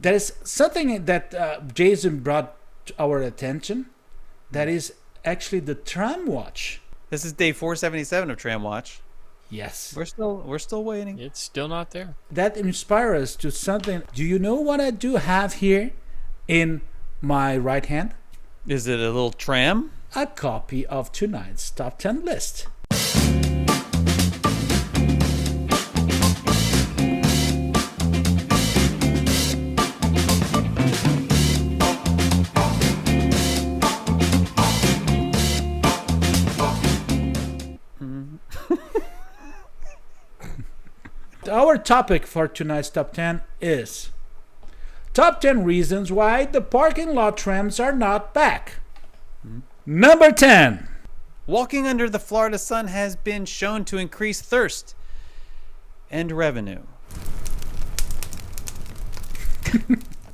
There is something that Jason brought to our attention. That is actually the tram watch. This is day 477 of Tram Watch. Yes. We're still waiting. It's still not there. That inspires us to something. Do you know what I do have here in my right hand? Is it a little tram? A copy of tonight's top 10 list. Our topic for tonight's top 10 is top 10 reasons why the parking lot trams are not back. Number 10. Walking under the Florida sun has been shown to increase thirst and revenue.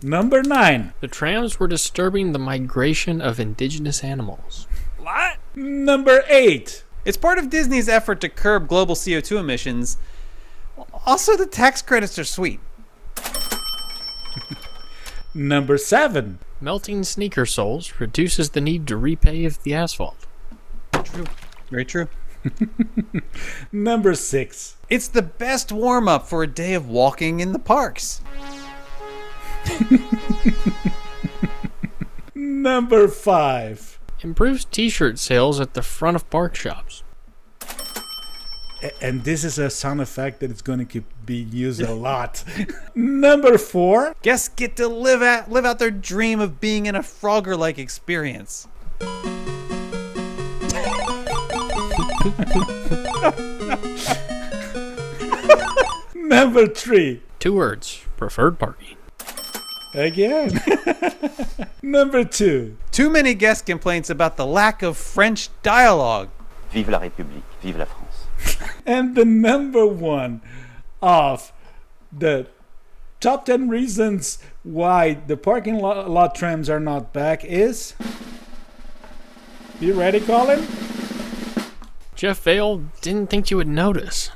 Number 9. The trams were disturbing the migration of indigenous animals. What? Number 8. It's part of Disney's effort to curb global CO2 emissions. Also, the tax credits are sweet. Number 7. Melting sneaker soles reduces the need to repave the asphalt. True. Very true. Number 6. It's the best warm-up for a day of walking in the parks. Number 5. Improves t-shirt sales at the front of park shops. And this is a sound effect that is going to keep being used a lot. Number 4. Guests get to live out their dream of being in a Frogger-like experience. Number 3. 2 words. Preferred parking. Again. Number 2. Too many guest complaints about the lack of French dialogue. Vive la République, vive la France. And the number 1 of the top 10 reasons why the parking lot trams are not back is... You ready, Colin? Jeff Vahle didn't think you would notice.